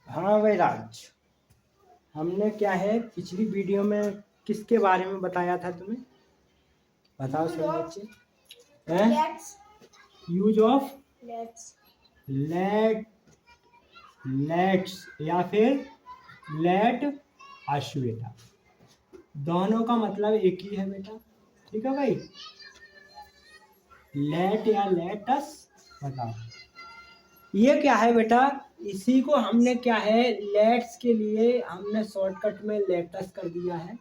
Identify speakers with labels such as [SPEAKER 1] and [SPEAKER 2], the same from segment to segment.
[SPEAKER 1] हाँ भाई राज, हमने क्या है पिछली वीडियो में किसके बारे में बताया था तुम्हें? बताओ सभी बच्चे। यूज ऑफ लेट, लेट्स या फिर लेट अस बेटा, दोनों का मतलब एक ही है बेटा। ठीक है भाई, लेट या लेट अस। बताओ ये क्या है बेटा? इसी को हमने क्या है लेट्स के लिए हमने शॉर्टकट में लेटस कर दिया है,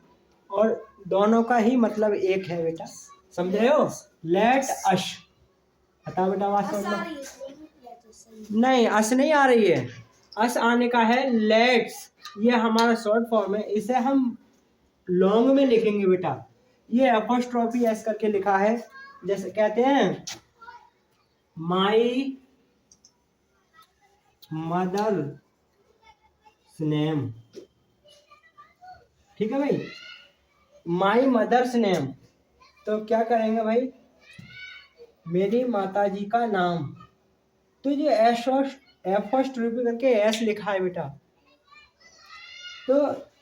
[SPEAKER 1] और दोनों का ही मतलब एक है बेटा। समझ रहे हो? लेट अश। बताओ बेटा बात समझ में? नहीं, अस नहीं आ रही है, अस आने का है लेट्स। ये हमारा शॉर्ट फॉर्म है, इसे हम लॉन्ग में लिखेंगे बेटा। ये अपोस्ट्रोफी एस करके लिखा है, जैसे कहते हैं माई मदर नेम। ठीक है भाई, माई मदर्स नेम। तो क्या करेंगे भाई, मेरी माताजी का नाम। तो ये एपोस्ट्रोफी करके एस लिखा है बेटा, तो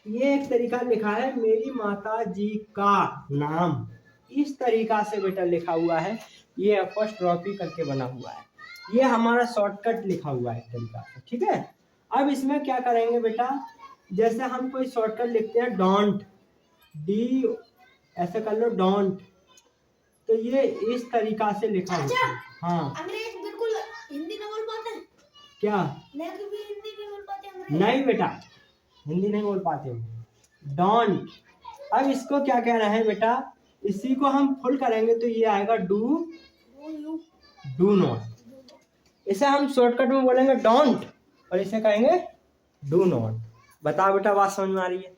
[SPEAKER 1] ये एक तरीका लिखा है मेरी माता जी का नाम, इस तरीका से बेटा लिखा हुआ है। ये एपोस्ट्रोफी करके बना हुआ है, ये हमारा शॉर्टकट लिखा हुआ है एक तरीका से। ठीक है, अब इसमें क्या करेंगे बेटा, जैसे हम कोई शॉर्टकट लिखते हैं डोंट, डी ऐसे कर लो डोंट, तो ये इस तरीका से लिखा होता है। हाँ,
[SPEAKER 2] अंग्रेज बिल्कुल हिंदी नहीं बोल पाते हैं
[SPEAKER 1] क्या?
[SPEAKER 2] नहीं भी हिंदी नहीं बोल पाते अंग्रेज।
[SPEAKER 1] नहीं बेटा, हिंदी नहीं बोल पाते हो। डोंट, अब इसको क्या कह रहे हैं बेटा, इसी को हम फुल करेंगे तो ये आएगा डू, डू नॉट। इसे हम शॉर्टकट में बोलेंगे डोंट, और इसे कहेंगे डू नॉट। बताओ बेटा बात समझ में आ रही है?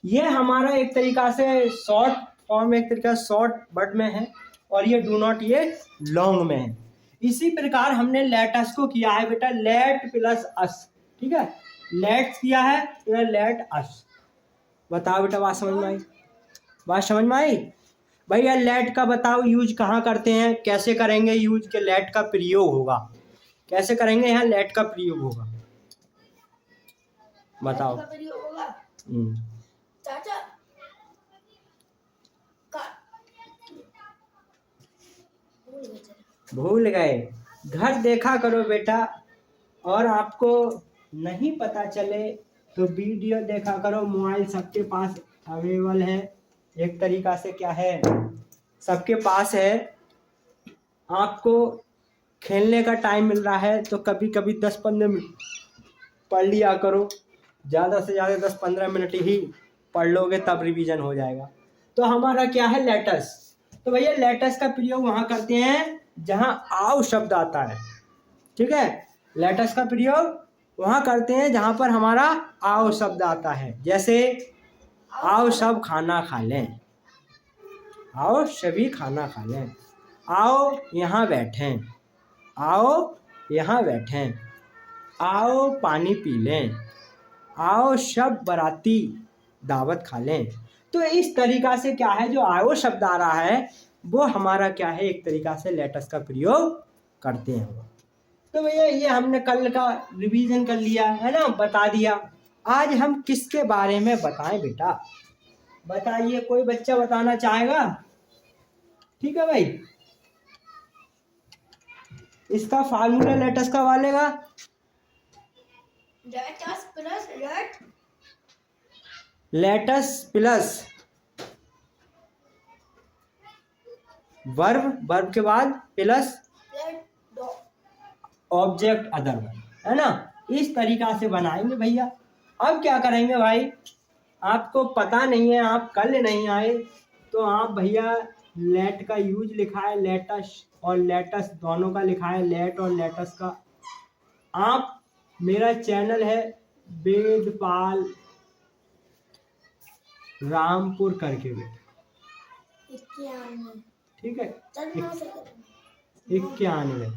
[SPEAKER 1] ये हमारा एक तरीका से शॉर्ट फॉर्म, एक तरीका शॉर्ट वर्ड में है, और ये डू नॉट ये लॉन्ग में है। इसी प्रकार हमने लेटस को किया है बेटा, लेट प्लस अस। ठीक है, लेट्स किया है तो लेट अस। बताओ बेटा बात समझ में आई? बात समझ में आई? भैया लेट का बताओ यूज कहाँ करते हैं, कैसे करेंगे यूज के लेट का प्रयोग होगा, कैसे करेंगे यहाँ लेट का प्रयोग होगा, बताओ।
[SPEAKER 2] चाचा
[SPEAKER 1] भूल गए? घर देखा करो बेटा, और आपको नहीं पता चले तो वीडियो देखा करो। मोबाइल सबके पास अवेलेबल है, एक तरीका से क्या है सबके पास है। आपको खेलने का टाइम मिल रहा है तो कभी कभी 10-15 मिनट पढ़ लिया करो, ज़्यादा से ज़्यादा 10-15 मिनट ही पढ़ लोगे तब रिवीजन हो जाएगा। तो हमारा क्या है लेटस, तो भैया लेटस का प्रयोग वहाँ करते हैं जहाँ आओ शब्द आता है। ठीक है, लेटस का प्रयोग वहाँ करते हैं जहाँ पर हमारा आओ शब्द आता है, जैसे आओ सब खाना खा लें, आओ सभी खाना खा लें, आओ यहाँ बैठें, आओ यहाँ बैठें, आओ पानी पी लें, आओ सब बाराती दावत खा लें। तो इस तरीका से क्या है जो आओ शब्द आ रहा है वो हमारा क्या है एक तरीका से लेटस का प्रयोग करते हैं। तो भैया ये हमने कल का रिवीजन कर लिया है ना, बता दिया। आज हम किसके बारे में बताएं बेटा, बताइए, कोई बच्चा बताना चाहेगा? ठीक है भाई, इसका फार्मूला लेटस का वालेगा
[SPEAKER 2] let's plus
[SPEAKER 1] let's plus verb, verb के बाद प्लस ऑब्जेक्ट अदर वर्ब, है ना। इस तरीका से बनाएंगे भैया। अब क्या करेंगे भाई, आपको पता नहीं है, आप कल नहीं आए, तो आप भैया लेट का यूज लिखा है, लेटस और लेटस दोनों का लिखा है, लेट और लेटस का। आप, मेरा चैनल है वेदपाल रामपुर करके बेटा, ठीक है 91।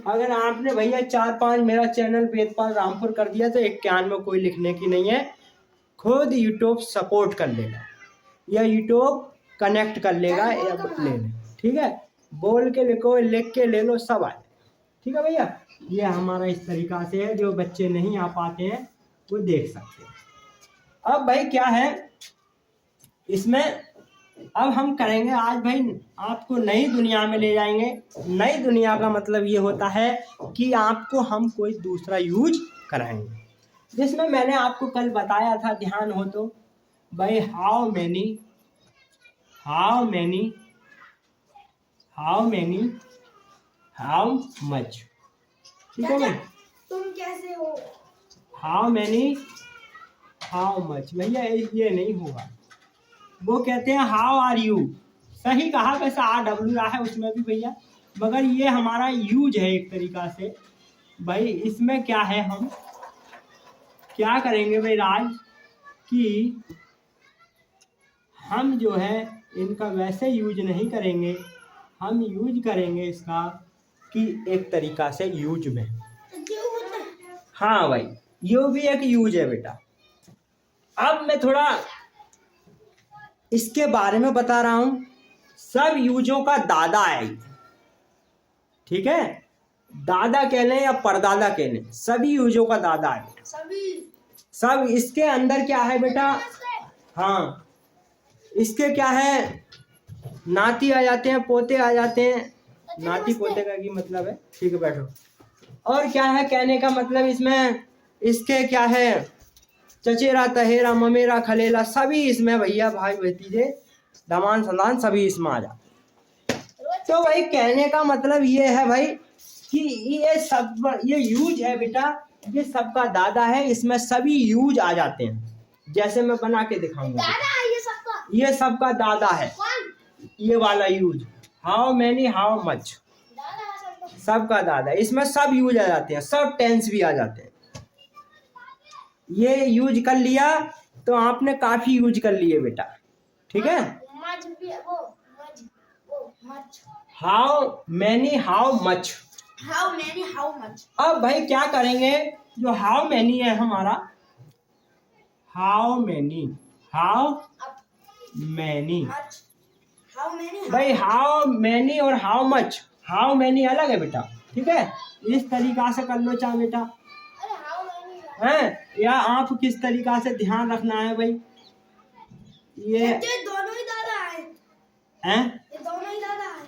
[SPEAKER 1] अगर आपने भैया 4-5 मेरा चैनल वेदपाल रामपुर कर दिया तो 91 कोई लिखने की नहीं है, खुद यूट्यूब सपोर्ट कर लेगा या यूट्यूब कनेक्ट कर लेगा या ले ले। ठीक है, बोल के लिखो, लिख के ले लो, सब आए। ठीक है भैया। ये हमारा इस तरीका से है, जो बच्चे नहीं आ पाते हैं वो देख सकते हैं। अब भाई क्या है इसमें, अब हम करेंगे आज भाई आपको नई दुनिया में ले जाएंगे। नई दुनिया का मतलब ये होता है कि आपको हम कोई दूसरा यूज कराएंगे, जिसमें मैंने आपको कल बताया था, ध्यान हो तो भाई, हाउ मैनी हाउ मच, ठीक है भाई।
[SPEAKER 2] तुम कैसे हो?
[SPEAKER 1] हाउ मैनी हाउ मच, भैया ये नहीं होगा। वो कहते हैं हाउ आर यू, सही कहा, वैसे RW है उसमें भी भैया, मगर ये हमारा यूज है एक तरीका से। भाई इसमें क्या है, हम क्या करेंगे भाई राज, कि हम जो है इनका वैसे यूज नहीं करेंगे, हम यूज करेंगे इसका कि एक तरीका से यूज में।
[SPEAKER 2] क्यों होता है?
[SPEAKER 1] हाँ भाई, ये भी एक यूज है बेटा। अब मैं थोड़ा इसके बारे में बता रहा हूं। सब यूजों का दादा है, ठीक है, दादा कह लें या परदादा कह लें, सभी यूजों का दादा है
[SPEAKER 2] सभी
[SPEAKER 1] सब। इसके अंदर क्या है बेटा, हाँ इसके क्या है, नाती आ जाते हैं, पोते आ जाते हैं। नाती पोते का की मतलब है, ठीक है बैठो। और क्या है कहने का मतलब इसमें, इसके क्या है, चचेरा तहेरा ममेरा खलेला सभी इसमें भैया, भाई भतीजे दमान संदान सभी इसमें आ जाते। तो भाई कहने का मतलब ये है भाई कि ये सब, ये यूज है बेटा, ये सबका दादा है, इसमें सभी यूज आ जाते हैं। जैसे मैं बना के दिखाऊंगा,
[SPEAKER 2] दादा है
[SPEAKER 1] ये सबका दादा है,
[SPEAKER 2] कौन?
[SPEAKER 1] ये वाला use, how many how much,
[SPEAKER 2] दादा है सबका।
[SPEAKER 1] सबका दादा, इसमें सब यूज आ जाते हैं, सब टेंस भी आ जाते हैं। ये यूज कर लिया तो आपने काफी यूज कर लिए बेटा, ठीक है।
[SPEAKER 2] मच भी वो much
[SPEAKER 1] how many how much.
[SPEAKER 2] How many how much.
[SPEAKER 1] अब भाई क्या करेंगे, जो हाउ मैनी है हमारा, how many how many,
[SPEAKER 2] much how many
[SPEAKER 1] भाई हाउ मैनी और हाउ मच, हाउ मैनी अलग है बेटा, ठीक है। इस तरीका से कर लो चाहे बेटा,
[SPEAKER 2] अरे हाउ मैनी
[SPEAKER 1] हैं, या आप किस तरीका से ध्यान रखना है भाई। ये
[SPEAKER 2] दोनों ही दादा
[SPEAKER 1] हैं
[SPEAKER 2] ये दोनों ही दादा है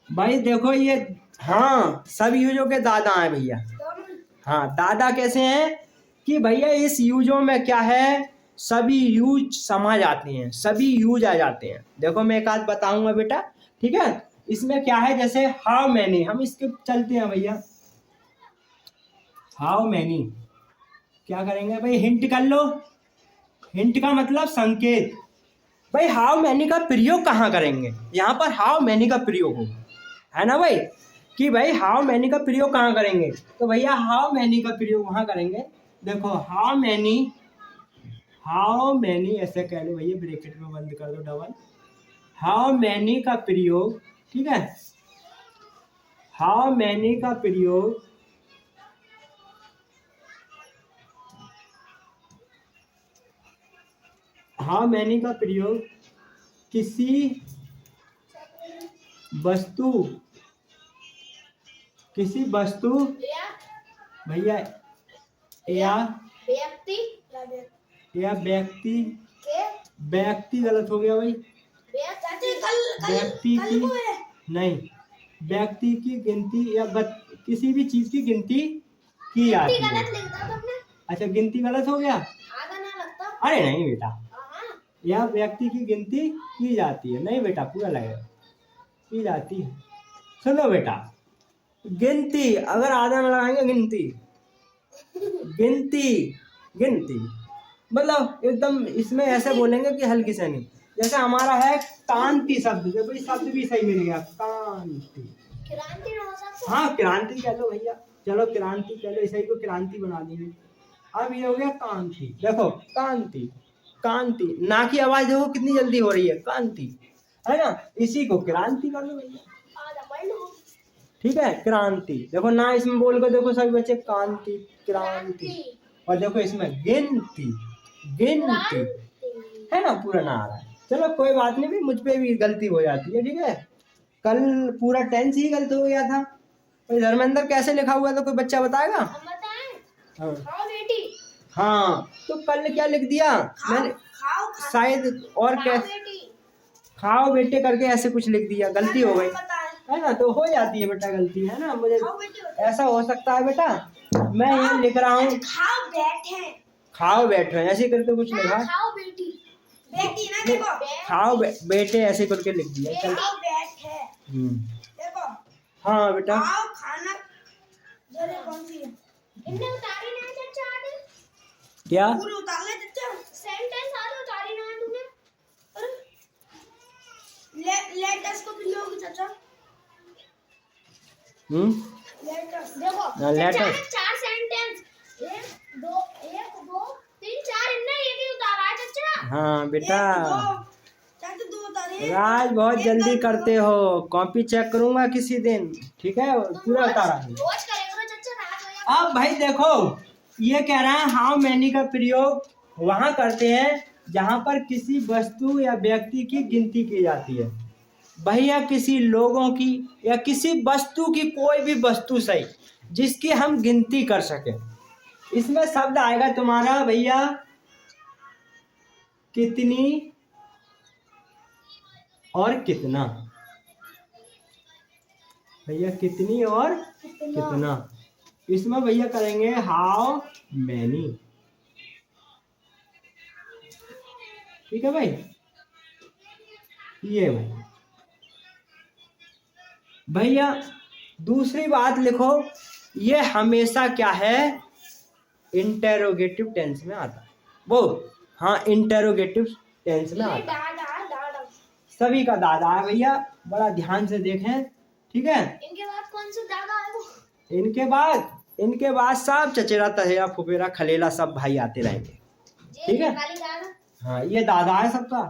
[SPEAKER 1] भाई, देखो ये, हाँ सब यूजों के दादा हैं भैया।
[SPEAKER 2] दोनों।
[SPEAKER 1] हाँ दादा कैसे हैं कि भैया इस यूजों में क्या है, सभी यूज समझ आते हैं, सभी यूज आ जाते हैं। देखो मैं एक आध बताऊंगा बेटा, ठीक है। इसमें क्या है, जैसे हाउ मैनी, हम इसके चलते हैं भैया, हाउ मैनी क्या करेंगे भाई, हिंट कर लो। हिंट का मतलब संकेत। भाई हाउ मैनी का प्रयोग कहाँ करेंगे, यहाँ पर हाउ मैनी का प्रयोग होगा, है ना भाई, कि भाई हाउ मैनी का प्रयोग कहाँ करेंगे, तो भैया हाउ मैनी का प्रयोग वहाँ करेंगे। देखो हाउ मैनी ऐसे कह लो भैया, ब्रैकेट में बंद कर दो डबल, हाउ मैनी का प्रयोग, ठीक है, हाउ मैनी का प्रयोग हाउ मैनी का प्रयोग किसी वस्तु भैया या
[SPEAKER 2] व्यक्ति
[SPEAKER 1] व्यक्ति,
[SPEAKER 2] के
[SPEAKER 1] व्यक्ति गलत हो गया भाई, व्यक्ति की नहीं, व्यक्ति की गिनती या किसी भी चीज की गिनती की जाती है।
[SPEAKER 2] गलत लिखा तुमने,
[SPEAKER 1] अच्छा गिनती गलत हो गया,
[SPEAKER 2] आधा ना लगता।
[SPEAKER 1] अरे नहीं बेटा,
[SPEAKER 2] हाँ
[SPEAKER 1] यह व्यक्ति की गिनती की जाती है, नहीं बेटा पूरा लगेगा, की जाती है। सुनो बेटा, गिनती अगर आधा में लगाएंगे, गिनती मतलब एकदम इसमें ऐसे बोलेंगे कि हल्की से नहीं। जैसे हमारा है कांति शब्द, जब इस शब्द भी सही मिल गया, कांति,
[SPEAKER 2] क्रांति ना हो सकता।
[SPEAKER 1] हाँ क्रांति कह लो भैया, चलो क्रांति कह लो, इसे को क्रांति बना देंगे। अब ये हो गया कांति, देखो कांति, ना की आवाज देखो कितनी जल्दी हो रही है, कांति, है ना, इसी को क्रांति कर लो भैया,
[SPEAKER 2] आधा पढ़ लो।
[SPEAKER 1] ठीक है। क्रांति देखो ना, इसमें बोल कर देखो सभी बच्चे, कांति क्रांति, और देखो इसमें गिनती है ना, पूरा ना आ रहा है। चलो कोई बात नहीं, भी मुझ पे भी गलती हो जाती है, ठीक है। कल पूरा टेंस ही गलत हो गया था, भाई धर्मेंद्र कैसे लिखा हुआ है तो कोई बच्चा बताएगा?
[SPEAKER 2] हम बताएं।
[SPEAKER 1] हाँ
[SPEAKER 2] खाओ बेटी।
[SPEAKER 1] हाँ, तो कल क्या लिख दिया मैंने
[SPEAKER 2] खाओ
[SPEAKER 1] शायद, और
[SPEAKER 2] खाओ
[SPEAKER 1] क्या,
[SPEAKER 2] बेटी।
[SPEAKER 1] खाओ बेटे करके ऐसे कुछ लिख दिया, गलती हो गई
[SPEAKER 2] बताएं।
[SPEAKER 1] है ना, तो हो जाती है बेटा गलती, है ना, मुझे
[SPEAKER 2] खाओ बेटी।
[SPEAKER 1] ऐसा हो सकता है बेटा। मैं यहाँ लिख रहा हूँ
[SPEAKER 2] खाओ बैठे।
[SPEAKER 1] खाओ बैठो, ऐसे करके कुछ लिखा,
[SPEAKER 2] खाओ बेटी। बेटी ना
[SPEAKER 1] नहीं,
[SPEAKER 2] देखो।
[SPEAKER 1] खाओ बेटे ऐसे करके लिख दिया। चल
[SPEAKER 2] खाओ बैठे। देखो।
[SPEAKER 1] हाँ बेटा,
[SPEAKER 2] खाओ खाना। जरे कौन सी है? इनने उतारी ना चाचा आगे।
[SPEAKER 1] क्या
[SPEAKER 2] पूरी उतार ले चाचा। सेंटेंस आगे उतारी ना तूने। लेटस को प्रयोग चाचा। लेटस देखो।
[SPEAKER 1] लेटस,
[SPEAKER 2] चार सेंटेंस। एक दो 3 4 इनने ये भी उतारा है चाचा।
[SPEAKER 1] हाँ बेटा,
[SPEAKER 2] चाचा 2 उतारे।
[SPEAKER 1] राज बहुत जल्दी करते हो, कॉपी चेक करूंगा किसी दिन, ठीक है, पूरा उतारा है।
[SPEAKER 2] रोज करेगा चाचा, रात हो या
[SPEAKER 1] अब भाई देखो, ये कह रहा है हाउ मैनी का प्रयोग वहां करते हैं जहां पर किसी वस्तु या व्यक्ति की गिनती की जाती है। भैया किसी लोगों की या किसी वस्तु की, कोई भी वस्तु सही जिसकी हम गिनती कर सके, इसमें शब्द आएगा तुम्हारा भैया कितनी और कितना। भैया कितनी और कितना, इसमें भैया करेंगे हाउ मैनी, ठीक है भाई। ये भाई भैया दूसरी बात लिखो, ये हमेशा क्या है, इंटेरोगेटिव टेंस में आता है वो, हाँ इंटेरोगेटिव टेंस में आता है।
[SPEAKER 2] दादा।
[SPEAKER 1] सभी का दादा है भैया, बड़ा ध्यान से देखें, ठीक है।
[SPEAKER 2] इनके बाद कौन सा दादा है वो?
[SPEAKER 1] इनके बाद सब चचेरा तहेरा फुफेरा खलेला सब भाई आते रहेंगे, ठीक है। हाँ ये दादा है सबका।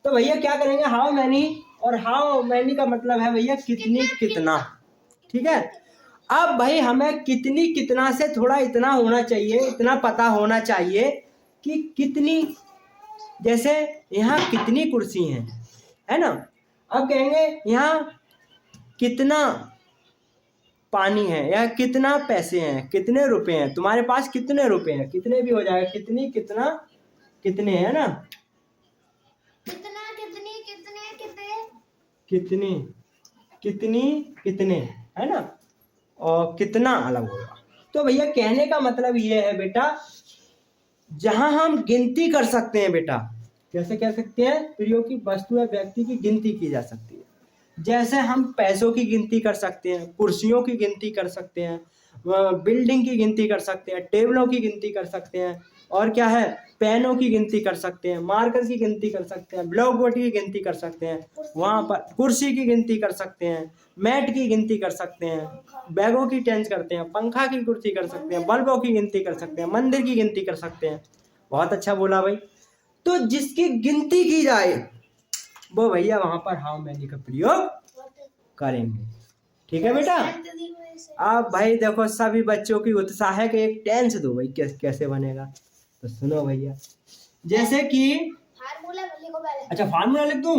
[SPEAKER 1] तो भैया क्या करेंगे, हाउ मैनी, और हाउ मैनी का मतलब है भैया कितनी कितना, ठीक है। अब भाई हमें कितनी कितना से थोड़ा इतना होना चाहिए, इतना पता होना चाहिए कि कितनी, जैसे यहाँ कितनी कुर्सी हैं, है ना। अब कहेंगे यहाँ कितना पानी है, या कितना पैसे हैं, कितने रुपए हैं, तुम्हारे पास कितने रुपए हैं, कितने भी हो जाएगा, कितनी कितना कितने, है ना,
[SPEAKER 2] कितना कितनी कितने कितने
[SPEAKER 1] कितनी कितनी कितने, है ना, और कितना अलग होगा। तो भैया कहने का मतलब ये है बेटा, जहां हम गिनती कर सकते हैं बेटा, कैसे कह सकते हैं, प्रयोग की वस्तु या व्यक्ति की गिनती की जा सकती है। जैसे हम पैसों की गिनती कर सकते हैं, कुर्सियों की गिनती कर सकते हैं, बिल्डिंग की गिनती कर सकते हैं, टेबलों की गिनती कर सकते हैं, और क्या है, पेनों की गिनती कर सकते हैं, मार्कर की गिनती कर सकते हैं, ब्लैक बोर्ड की गिनती कर सकते हैं, वहाँ पर कुर्सी की गिनती कर सकते हैं, मैट की गिनती कर सकते हैं, बैगों की टेंस करते हैं, पंखा की गिनती कर सकते हैं, बल्बों की गिनती कर सकते हैं, मंदिर की गिनती कर सकते हैं। बहुत अच्छा बोला भाई। तो जिसकी गिनती की जाए वो भैया वहां पर हाउ मैनी का प्रयोग करेंगे, ठीक है बेटा। अब भाई देखो सभी बच्चों की उत्साह है कि एक टेंस दो भाई, कैसे बनेगा, तो सुनो भैया, जैसे कि
[SPEAKER 2] फार्मूला लिखो पहले।
[SPEAKER 1] अच्छा फार्मूला लिख दूं,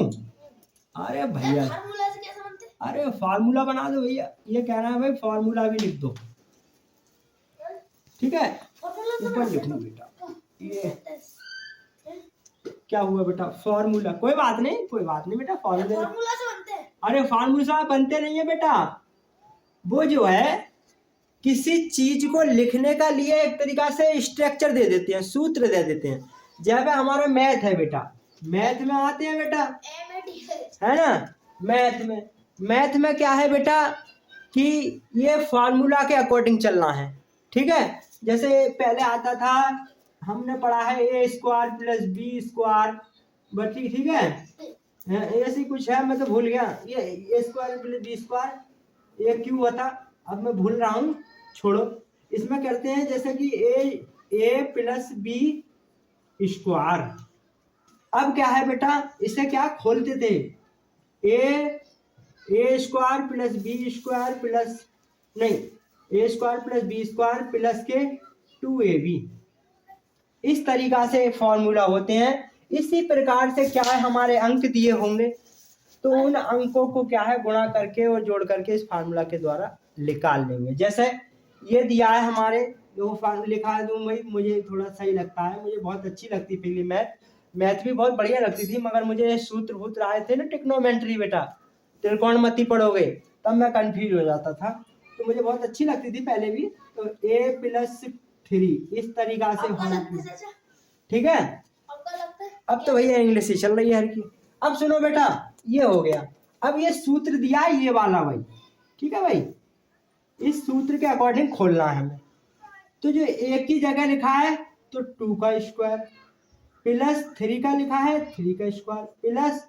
[SPEAKER 1] अरे भैया
[SPEAKER 2] फार्मूला से कैसे बनते?
[SPEAKER 1] अरे फार्मूला बना दो भैया, ये कह रहा है भाई फार्मूला भी लिख दो, ठीक है। ऊपर लिखो बेटा, ये क्या हुआ बेटा, फार्मूला, कोई बात नहीं बेटा,
[SPEAKER 2] फार्मूला से बनते हैं।
[SPEAKER 1] अरे फार्मूला बनते नहीं है बेटा, वो जो है किसी चीज को लिखने का लिए एक तरीका से स्ट्रक्चर दे देते हैं, सूत्र दे देते हैं। जब हमारा मैथ है बेटा, मैथ में आते हैं बेटा, है ना, मैथ में क्या है बेटा कि ये फार्मूला के अकॉर्डिंग चलना है, ठीक है। जैसे पहले आता था, हमने पढ़ा है A square plus B square, but ठीक है, ऐसी कुछ है, मैं तो भूल गया, ये ए स्क्वायर प्लस बी स्क्वायर ये क्यों होता, अब मैं भूल रहा हूँ, छोड़ो। इसमें करते हैं जैसे कि ए प्लस बी स्क्वायर, अब क्या है बेटा, इसे क्या खोलते थे, A square plus B square plus, नहीं, A square plus B square plus के 2ab, इस तरीका से फॉर्मूला होते हैं। इसी प्रकार से क्या है, हमारे अंक दिए होंगे तो उन अंकों को क्या है गुणा करके और जोड़ करके इस फार्मूला के द्वारा निकाल लेंगे। जैसे ये दिया है हमारे, जो फॉर्मूला लिखा है, तो वही मुझे थोड़ा सही लगता है, मुझे बहुत अच्छी लगती पहली मैथ भी बहुत बढ़िया लगती थी, मगर मुझे ये सूत्र वूत्र आए थे ना ट्रिग्नोमेट्री बेटा, त्रिकोणमिति पढ़ोगे तब मैं कंफ्यूज हो जाता था, तो मुझे बहुत अच्छी लगती थी पहले भी। तो a+3 इस तरीका से होना, ठीक है। अब तो भैया इंग्लिश ही चल रही है हर की। अब सुनो बेटा, ये हो गया। अब ये सूत्र दिया है ये वाला भाई, ठीक है भाई, इस सूत्र के अकॉर्डिंग खोलना है हमें। तो जो एक ही जगह लिखा है तो 2 का स्क्वायर प्लस 3 का लिखा है 3 का स्क्वायर प्लस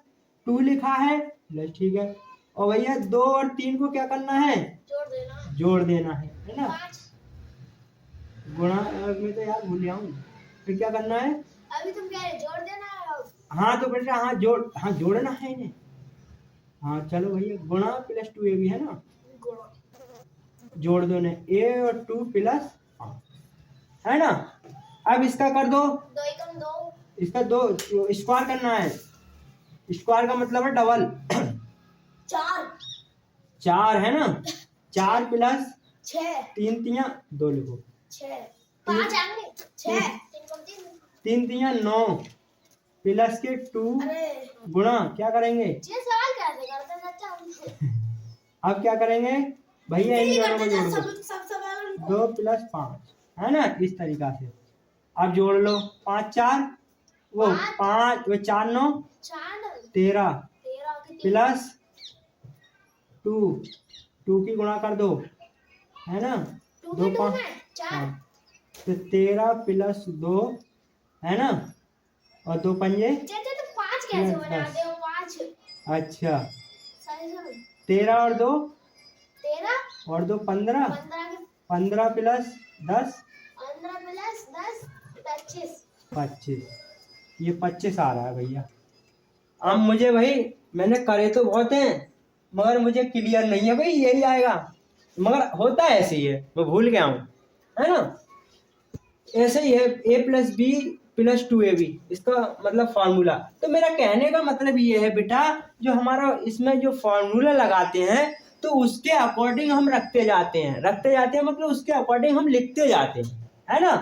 [SPEAKER 1] 2 लिखा है प्लस, ठीक है। और भैया 2 और 3 को क्या करना है, जोड़ देना है ना। गुणा में तो यार भूल जाऊं, फिर क्या करना है,
[SPEAKER 2] अभी तुम कह रहे जोड़ देना है।
[SPEAKER 1] हाँ तो बेटा हाँ जोड़ना है इन्हें। हाँ चलो भैया, गुणा प्लस 2a भी है ना, जोड़ दो ने a और 2 प्लस, है ना। अब इसका कर दो,
[SPEAKER 2] 2 एकम 2,
[SPEAKER 1] इसका 2 स्क्वायर करना है, स्क्वायर का मतलब है डबल, 4 है ना, 4 प्लस
[SPEAKER 2] 6,
[SPEAKER 1] 3 तिया 2 लिखो,
[SPEAKER 2] 6 5 आएंगे, 6
[SPEAKER 1] 3 तिया 9 प्लस के 2 गुणा क्या करेंगे,
[SPEAKER 2] ये सवाल कैसे करते हैं चाचा हमसे।
[SPEAKER 1] अब क्या करेंगे भैया, इन दोनों को जोड़ दो,
[SPEAKER 2] सब सवाल
[SPEAKER 1] 2 प्लस 5 है ना, इस तरीका से। अब जोड़ लो, 5 4 वो 5 वो 4 9 13 प्लस 2 की गुणा कर दो, है ना, 2 5 4, तो 13 प्लस 2 है ना, और 2 पंजे
[SPEAKER 2] चाचा तो 5 कैसे बनाते हो 5।
[SPEAKER 1] अच्छा
[SPEAKER 2] सही सुन,
[SPEAKER 1] 13 और 2
[SPEAKER 2] 13
[SPEAKER 1] और 2 15 15 प्लस 10
[SPEAKER 2] 15 प्लस 10
[SPEAKER 1] 25, ये 25 आ रहा है भैया। अब मुझे भाई, मैंने करे तो बहुत हैं मगर मुझे क्लियर नहीं है भाई यही आएगा, मगर होता है ऐसे ही है, मैं भूल गया हूँ, है ना। ऐसे ही है a+b प्लस 2ab, इसका मतलब फार्मूला। तो मेरा कहने का मतलब ये है बेटा, जो हमारा इसमें जो फार्मूला लगाते हैं तो उसके अकॉर्डिंग हम रखते जाते हैं मतलब उसके अकॉर्डिंग हम लिखते जाते हैं, है ना।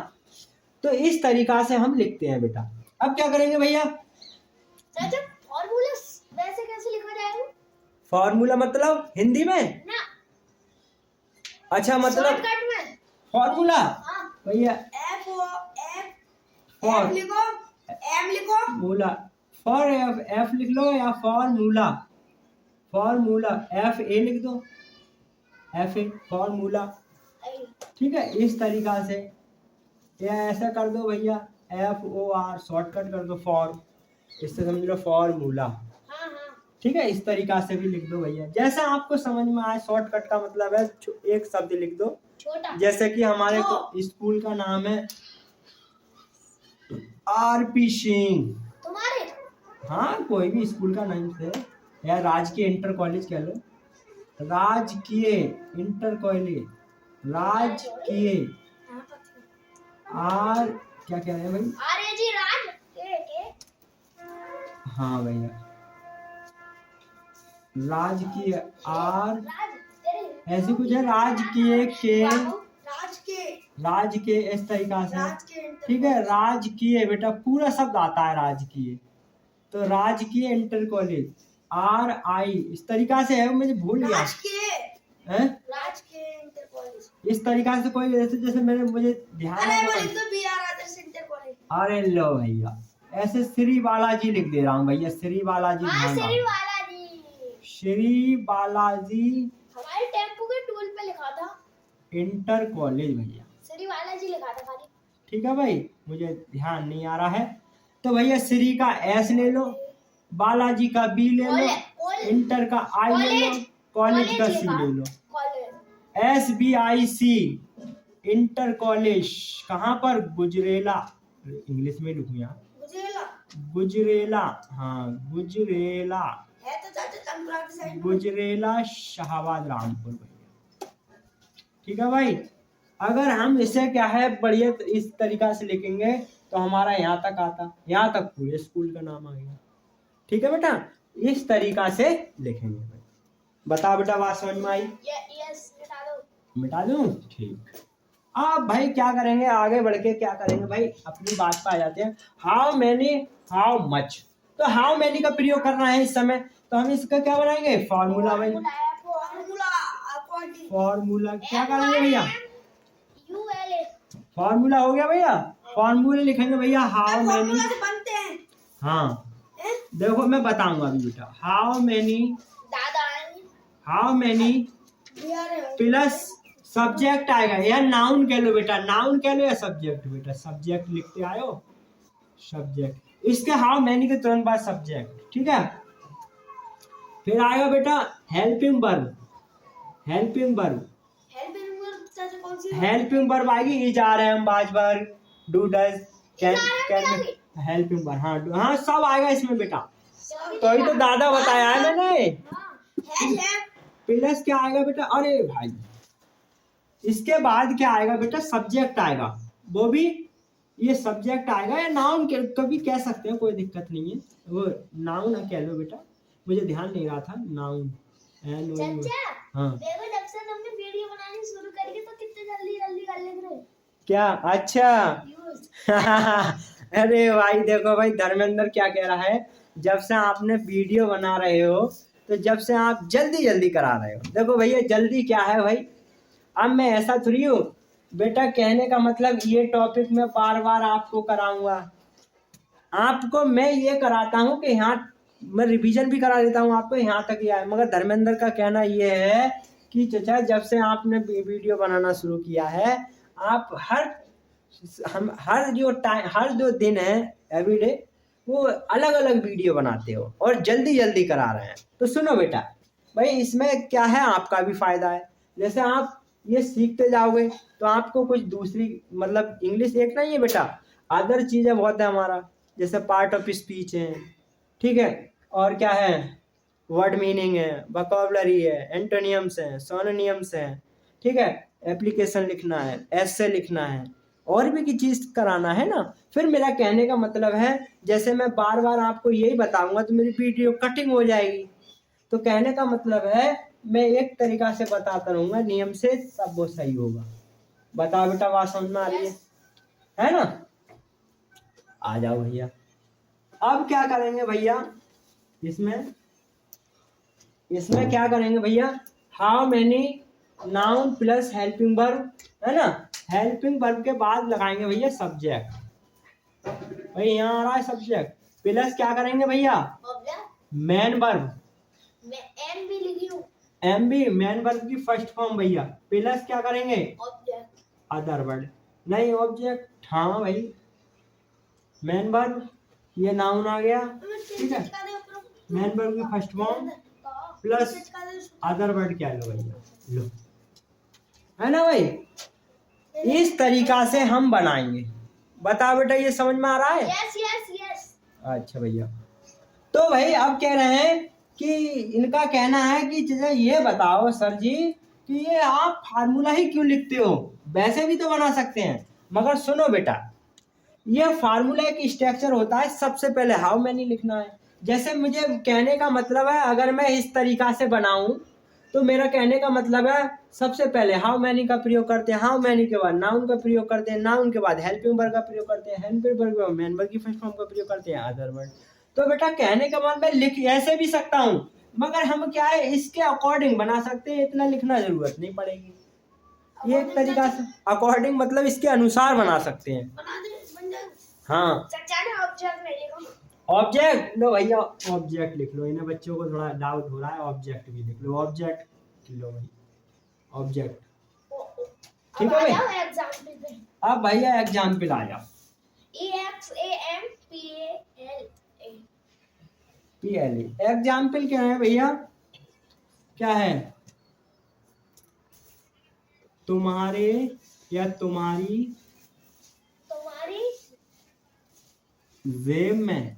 [SPEAKER 1] तो इस तरीका से हम लिखते हैं बेटा। अब क्या करेंगे भैया,
[SPEAKER 2] चाचा फार्मूला वैसे कैसे लिखा जाएगा,
[SPEAKER 1] फार्मूला मतलब हिंदी में
[SPEAKER 2] ना,
[SPEAKER 1] अच्छा मतलब
[SPEAKER 2] शॉर्टकट में
[SPEAKER 1] फार्मूला भैया,
[SPEAKER 2] एफ लिखो, एम लिखो,
[SPEAKER 1] मूला फॉर एफ लिख लो या फार्मूला, एफ ए लिख दो, एफ ए फार्मूला, ठीक है। इस तरीका से या ऐसा कर दो भैया, FOR शॉर्टकट कर दो फॉर, इससे समझ लो फार्मूला, ठीक है। इस तरीका से भी लिख दो भैया, जैसा आपको समझ में आए। शॉर्टकट का मतलब है एक शब्द लिख दो, जैसे कि हमारे स्कूल का नाम है RP सिंह,
[SPEAKER 2] तुम्हारे,
[SPEAKER 1] हाँ कोई भी स्कूल का नाम से, या राजकीय इंटर कॉलेज कह लो, राजकीय इंटर कॉलेज, राजकीय आर क्या कह रहे हैं भाई,
[SPEAKER 2] RAG राज के
[SPEAKER 1] हाँ भैया, राजकीय आर ऐसे कुछ है, राजकीय के, राजकीय इस तरीका से, ठीक है। राजकीय बेटा पूरा शब्द आता है राजकीय, तो राजकीय इंटर कॉलेज RI इस तरीका से है, मुझे भूल गया है, इस तरीका से कोई जैसे मुझे ध्यान, अरे लो भैया, ऐसे श्री बालाजी लिख दे रहा हूँ भैया, श्री बालाजी, श्री बालाजी
[SPEAKER 2] हमारे टेम्पो के टूल पे लिखा था
[SPEAKER 1] इंटर कॉलेज भैया,
[SPEAKER 2] श्री बालाजी लिखा था खाली,
[SPEAKER 1] ठीक है भाई, मुझे ध्यान नहीं आ रहा है। तो भैया श्री का S ले लो, बालाजी का B ले लो, इंटर का I ले लो, कॉलेज का C ले लो, SBIC इंटर कॉलेज कहाँ पर, गुजरेला, इंग्लिश में लिखूं यहाँ, गुजरेला, हाँ गुजरेला
[SPEAKER 2] है तो चाचा
[SPEAKER 1] गुजरेला शाहबाद रामपुर भैया, ठीक है भाई। अगर हम इसे क्या है बढ़िया इस तरीका से लिखेंगे तो हमारा यहाँ तक आता, यहाँ तक पूरे स्कूल का नाम आ गया, ठीक है बेटा। इस तरीका से लिखेंगे भाई, बता बेटा बात समझ में आई।
[SPEAKER 2] यस बता दो।
[SPEAKER 1] मिटा दूं? ठीक। अब भाई क्या करेंगे, आगे बढ़ के क्या करेंगे भाई, अपनी बात पे आ जाते हैं। How many, how much. तो हाउ मैनी का प्रयोग करना है इस समय, तो हम इसका क्या बनाएंगे, फॉर्मूला भाई। फॉर्मूला क्या करेंगे भैया, फॉर्मूला हो गया भैया। फॉर्मूले लिखेंगे भैया, हाउ मैनी। हाँ देखो मैं बताऊंगा अभी बेटा। How many, how many plus subject आएगा, या नाउन कह लो बेटा, नाउन कह लो या सब्जेक्ट। बेटा सब्जेक्ट लिखते आयो, सब्जेक्ट। इसके हाउ मैनी के तुरंत बाद सब्जेक्ट, ठीक है। फिर आएगा बेटा helping verb. Helping verb, helping verb आएगी, is, are, am, was, were, do, does, can. Helping verb, हाँ हाँ सब आएगा इसमें बेटा। तो ही तो दादा बताया है मैंने। प्लस क्या आएगा बेटा, अरे भाई इसके बाद क्या आएगा बेटा, सब्जेक्ट आएगा। वो भी ये सब्जेक्ट आएगा, या नाउन कभी कह सकते हैं, कोई दिक्कत नहीं है। वो नाउन कह लो बेटा, मुझे ध्यान नहीं रहा था। नाउन हाँ
[SPEAKER 2] देखो जब से तुमने वीडियो बनानी शुरू करी है तो कितने जल्दी जल्दी कर लिख रहे हो।
[SPEAKER 1] क्या, अच्छा अरे भाई देखो भाई, धर्मेंद्र क्या कह रहा है, जब से आपने वीडियो बना रहे हो तो जब से आप जल्दी जल्दी करा रहे हो। देखो भैया जल्दी क्या है भाई, अब मैं ऐसा थोड़ी हूँ बेटा, कहने का मतलब ये टॉपिक मैं बार बार आपको कराऊंगा। आपको मैं ये कराता हूँ कि यहाँ मैं रिवीजन भी करा देता हूँ आपको, यहाँ तक ही आए। मगर धर्मेंद्र का कहना ये है कि चचा जब से आपने वीडियो बनाना शुरू किया है, आप हर जो दिन है एवरीडे, वो अलग अलग वीडियो बनाते हो और जल्दी जल्दी करा रहे हैं। तो सुनो बेटा भाई, इसमें क्या है, आपका भी फायदा है। जैसे आप ये सीखते जाओगे तो आपको कुछ दूसरी, मतलब इंग्लिश एक नहीं है बेटा, अदर चीजें बहुत है हमारा, जैसे पार्ट ऑफ स्पीच है, ठीक है, और क्या है, वर्ड मीनिंग है, वोकैबुलरी है, एंटोनियम्स हैं, सिनोनिम्स हैं, ठीक है, एप्लीकेशन लिखना है, एसे लिखना है, और भी की चीज कराना है ना। फिर मेरा कहने का मतलब है, जैसे मैं बार बार आपको यही बताऊंगा तो मेरी वीडियो कटिंग हो जाएगी। तो कहने का मतलब है मैं एक तरीका से बताता रहूंगा नियम से, तब वो सही होगा। बताओ बेटा, बात समझ में आ रही है ना। आ जाओ भैया, अब क्या करेंगे भैया, इसमें इसमें क्या करेंगे भैया, how many noun plus helping verb, है ना। हेल्पिंग वर्ब के बाद लगाएंगे भैया सब्जेक्ट। भाई यहाँ आ रहा है सब्जेक्ट, प्लस क्या करेंगे भैया, मैन वर्ब।
[SPEAKER 2] मैं एम भी लिखी हूँ,
[SPEAKER 1] एम भी मैन वर्ब की फर्स्ट फॉर्म भैया। प्लस क्या करेंगे,
[SPEAKER 2] ऑब्जेक्ट।
[SPEAKER 1] अदर वर्ड, नहीं ऑब्जेक्ट, हाँ भाई मैन वर्ब, ये नाउन आ गया, ठीक है। मैन वर्ब की first form plus other word, क्या लो भैया, लो, है ना भाई। इस तरीका से हम बनाएंगे। बताओ बेटा ये समझ में आ रहा है।
[SPEAKER 2] Yes yes yes.
[SPEAKER 1] अच्छा भैया, तो भाई अब कह रहे हैं कि इनका कहना है कि ये बताओ सर जी कि ये आप फार्मूला ही क्यों लिखते हो, वैसे भी तो बना सकते हैं। मगर सुनो बेटा, ये फार्मूला एक स्ट्रक्चर होता है, सबसे पहले हाउ मैनी लिखना है। जैसे मुझे कहने का मतलब है, अगर मैं इस तरीका से बनाऊं तो मेरा कहने का मतलब है, सबसे पहले हाउ मैनी का प्रयोग करते हैं, हाउ मैनी के बाद नाउन का प्रयोग करते हैं, नाउन के बाद हेल्पिंग वर्ब का प्रयोग करते हैं, हेल्पिंग वर्ब के बाद मैन वर्ब की फर्स्ट फॉर्म का प्रयोग करते हैं, अदर वर्ड। तो बेटा कहने का मतलब मैं लिख ऐसे भी सकता हूँ, मगर हम क्या है इसके अकॉर्डिंग बना सकते हैं, इतना लिखना जरूरत नहीं पड़ेगी। ये एक तरीका से अकॉर्डिंग मतलब इसके अनुसार बना सकते हैं। हाँ ऑब्जेक्ट लो भैया, ऑब्जेक्ट लिख लो, इन्हें बच्चों को थोड़ा डाउट हो रहा है, ऑब्जेक्ट भी लिख लो, ऑब्जेक्ट लो भाई, ऑब्जेक्ट, ठीक है भाई। अब भैया एग्जाम्पल आ जाओ, PLE एग्जाम्पल क्या है भैया, क्या है, तुम्हारे या तुम्हारी जेब में,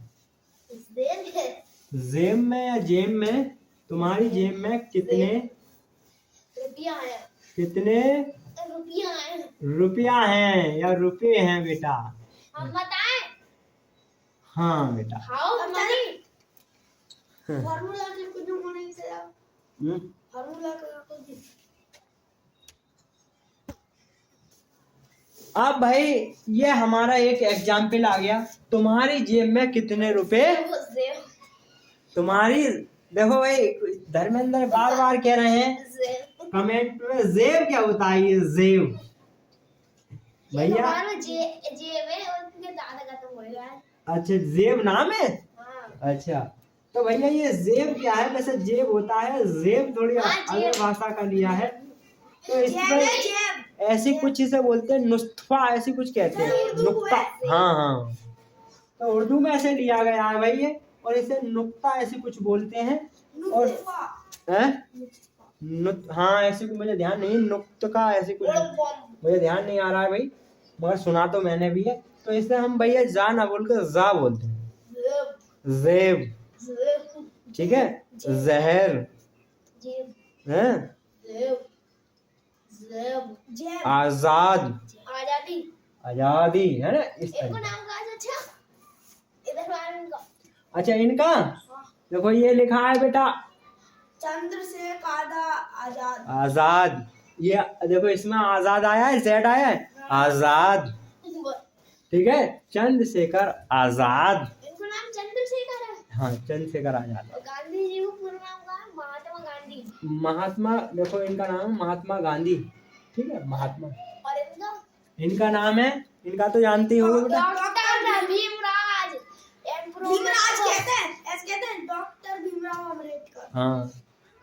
[SPEAKER 1] जेब में या जेब में, तुम्हारी जेब में कितने
[SPEAKER 2] रुपया है,
[SPEAKER 1] कितने
[SPEAKER 2] रुपया है,
[SPEAKER 1] रुपया हैं या रुपए हैं बेटा।
[SPEAKER 2] हम बताएं,
[SPEAKER 1] हाँ बेटा,
[SPEAKER 2] हाउ मनी फार्मूला के कुछ होने से, फार्मूला का कुछ
[SPEAKER 1] अब भाई ये हमारा एक एग्जाम्पल आ गया। तुम्हारी जेब में कितने रुपए? तुम्हारी, देखो भाई धर्मेंद्र बार बार कह रहे हैं कमेंट में जेब क्या होता है, ये जेब भैया।
[SPEAKER 2] जेब है और उनके दादा का तो बोलेगा।
[SPEAKER 1] अच्छा जेब नाम है।
[SPEAKER 2] हाँ।
[SPEAKER 1] अच्छा तो भैया ये जेब क्या है? वैसे जेब होता है, जेब थोड़ी अलग भाषा का लिया है। तो इसमें ऐसी कुछ इसे बोलते हैं नुस्खा, ऐसी कुछ कहते हैं नुक्ता। हाँ हाँ, तो उर्दू में ऐसे लिया गया है भाई ये, और इसे नुक्ता ऐसे कुछ बोलते हैं। और हाँ ऐसे कुछ मुझे ध्यान नहीं, नुक्ता ऐसे कुछ मुझे ध्यान नहीं आ रहा है भाई, मगर सुना तो मैंने भी है। तो इसे हम भैया जा ना बोलकर जा बोलते हैं, जेब। ठीक है, जहर है, आजाद,
[SPEAKER 2] आजादी,
[SPEAKER 1] आजादी है ना इस
[SPEAKER 2] इनको
[SPEAKER 1] तरह।
[SPEAKER 2] नाम कहा। अच्छा इधर बाहर इनका।
[SPEAKER 1] अच्छा इनका देखो ये लिखा है बेटा
[SPEAKER 2] चंद्रशेखर आजाद।
[SPEAKER 1] आजाद, ये देखो इसमें आजाद आया है, जेड आया है, आजाद। ठीक है, चंद्रशेखर आजाद।
[SPEAKER 2] इनको नाम चंद्रशेखर है।
[SPEAKER 1] हाँ चंद्रशेखर आजाद।
[SPEAKER 2] और गांधी जी को पूरा नाम क्या है? महात्मा गांधी।
[SPEAKER 1] महात्मा, देखो इनका नाम महात्मा गांधी। ठीक है, महात्मा।
[SPEAKER 2] और इनका
[SPEAKER 1] इनका नाम है, इनका तो जानते ही होंगे बेटा,
[SPEAKER 2] डॉक्टर भीमराव। भीमराव कहते हैं डॉक्टर भीमराव अम्बेडकर।
[SPEAKER 1] हाँ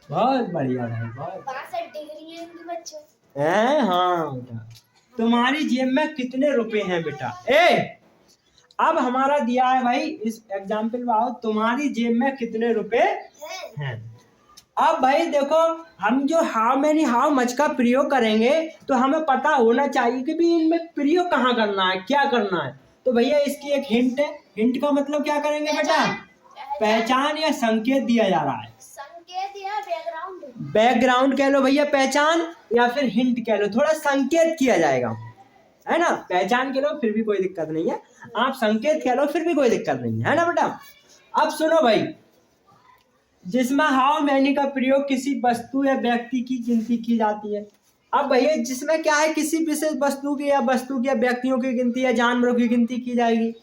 [SPEAKER 1] बहुत बढ़िया भाई, बहुत
[SPEAKER 2] 62 डिग्री है इनके बच्चों।
[SPEAKER 1] है। हाँ बेटा, तुम्हारी जेब में कितने रुपए हैं बेटा? अब हमारा दिया है भाई इस एग्जाम्पल में, आओ तुम्हारी जेब में कितने रुपए हैं। अब भाई देखो, हम जो हाउ मेनी हाउ मच का प्रयोग करेंगे तो हमें पता होना चाहिए कि भी इनमें प्रयोग कहाँ करना है, क्या करना है। तो भैया इसकी एक हिंट है। हिंट का मतलब क्या करेंगे बेटा? पहचान या संकेत दिया जा रहा है।
[SPEAKER 2] संकेत या बैकग्राउंड?
[SPEAKER 1] बैकग्राउंड कह लो भैया पहचान, या फिर हिंट कह लो, थोड़ा संकेत किया जाएगा, है ना। पहचान कह लो फिर भी कोई दिक्कत नहीं है, आप संकेत कह लो फिर भी कोई दिक्कत नहीं है ना बेटा। अब सुनो भाई, जिसमें हाउ मैनी का प्रयोग किसी वस्तु या व्यक्ति की गिनती की जाती है। अब भैया जिसमें क्या है, किसी विशेष वस्तु की या व्यक्तियों की गिनती या जानवरों की गिनती की जाएगी।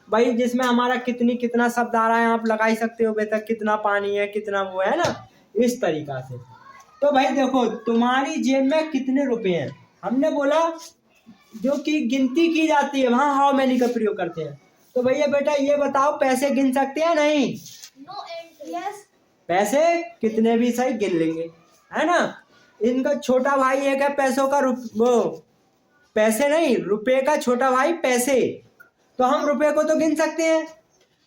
[SPEAKER 1] भाई जिसमें हमारा कितना शब्द आ रहा है, आप लगा ही सकते हो बेटा, कितना पानी है, कितना वो है ना, इस तरीका से। तो भाई देखो, तुम्हारी जेब में कितने रुपए हैं, हमने बोला जो कि गिनती की जाती है वहां हाउ मैनी का प्रयोग करते हैं। तो भैया बेटा ये बताओ, पैसे गिन सकते हैं नहीं?
[SPEAKER 2] No and yes.
[SPEAKER 1] पैसे कितने भी सही गिन लेंगे, है ना। इनका छोटा भाई एक है पैसों का वो पैसे नहीं, रुपए का छोटा भाई पैसे। तो हम रुपए को तो गिन सकते हैं,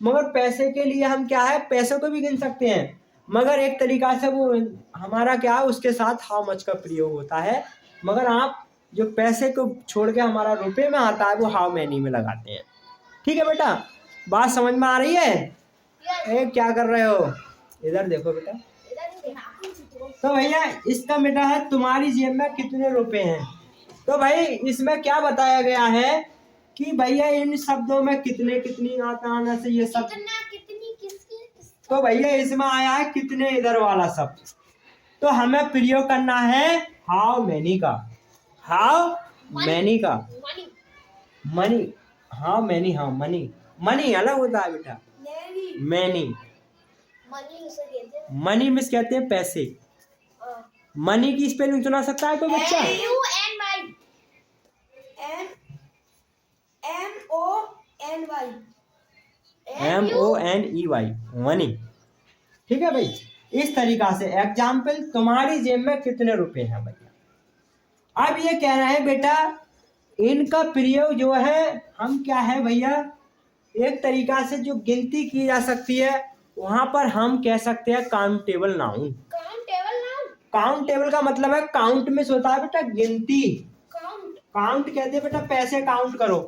[SPEAKER 1] मगर पैसे के लिए हम क्या है, पैसों को भी गिन सकते हैं, मगर एक तरीका से वो हमारा क्या है, उसके साथ हाउ मच का प्रयोग होता है। मगर आप जो पैसे को छोड़ के हमारा रुपए में आता है वो हाउ मैनी में लगाते हैं। ठीक है बेटा, बात समझ में आ रही है? क्या कर रहे हो, इधर देखो बेटा। तो भैया इसका बेटा है तुम्हारी जेब में कितने रुपए हैं। तो भाई इसमें क्या बताया गया है कि भैया इन शब्दों में कितने कितनी आना से ये सब,
[SPEAKER 2] कितनी किसकी।
[SPEAKER 1] तो भैया इसमें आया है कितने इधर वाला शब्द। तो हमें प्रयोग करना है हाउ मैनी का। हाउ मैनी का, मनी, हाउ मैनी, हाँ मनी, मनी अलग होता है बेटा, मैनी।
[SPEAKER 2] मनी उसे कहते हैं।
[SPEAKER 1] मनी मिस कहते हैं पैसे। मनी की स्पेलिंग सुना सकता है कोई बच्चा? MONEY, money. ठीक है भाई, इस तरीका से एग्जाम्पल तुम्हारी जेब में कितने रुपए हैं भैया। अब ये कह रहे हैं बेटा, इनका प्रयोग जो है हम क्या है भैया, एक तरीका से जो गिनती की जा सकती है वहां पर हम कह सकते हैं countable noun.
[SPEAKER 2] Countable noun?
[SPEAKER 1] Countable का मतलब है काउंट में होता है बेटा गिनती।
[SPEAKER 2] काउंट,
[SPEAKER 1] काउंट कहते हैं बेटा पैसे काउंट करो,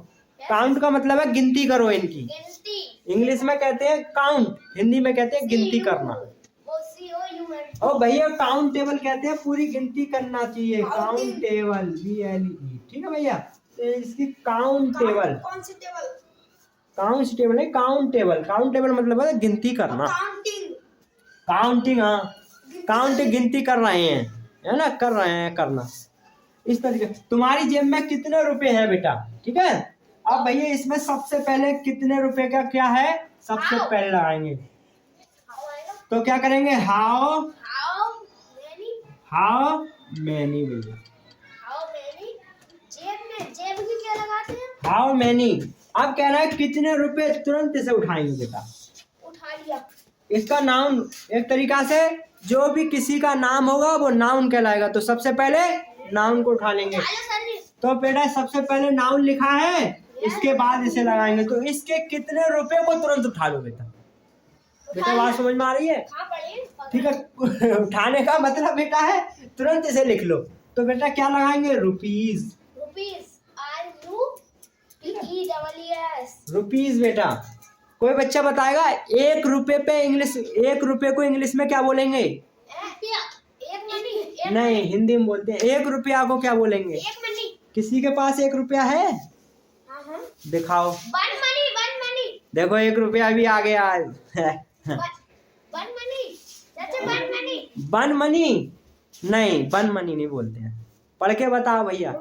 [SPEAKER 1] काउंट का मतलब है गिनती करो इनकी।
[SPEAKER 2] गिनती
[SPEAKER 1] इंग्लिश में कहते हैं काउंट, हिंदी में कहते हैं गिनती करना। और भैया काउंटेबल कहते हैं पूरी गिनती करना चाहिए, काउंटेबल BLE। ठीक है भैया, तो इसकी काउंटेबल, काउंटेबल नहीं काउंटेबल। काउंटेबल मतलब है गिनती करना, काउंटिंग। हाँ काउंट गिनती कर रहे हैं, है ना, कर रहे हैं करना। इस तरीके तुम्हारी जेब में कितने रुपए हैं बेटा, ठीक है। अब भैया इसमें सबसे पहले कितने रुपए का क्या है सबसे पहले लगाएंगे, तो क्या करेंगे हाउ मैनी भैया,
[SPEAKER 2] जेब की क्या लगाते हैं?
[SPEAKER 1] How many. अब कह रहा है कितने रुपए तुरंत से उठाएंगे बेटा,
[SPEAKER 2] उठा लिया।
[SPEAKER 1] इसका नाउन एक तरीका से जो भी किसी का नाम होगा वो नाउन कहलाएगा, तो सबसे पहले नाउन को उठा लेंगे। तो बेटा सबसे पहले नाउन लिखा है, इसके बाद इसे लगाएंगे, तो इसके कितने रुपए को तुरंत उठा लो बेटा। बेटा बात समझ में आ रही है, ठीक है। उठाने का मतलब बेटा है तुरंत इसे लिख लो, तो बेटा क्या लगाएंगे रुपीज, रुपीज बेटा। कोई बच्चा बताएगा 1 रुपए पे इंग्लिश, 1 रुपए को इंग्लिश में क्या बोलेंगे? नहीं हिंदी में बोलते हैं। 1 रुपया को क्या बोलेंगे? किसी के पास 1 रुपया है? दिखाओ। देखो 1 रुपया भी आ गया। बन मनी नहीं, बन मनी नहीं बोलते हैं, पढ़ के बताओ भैया।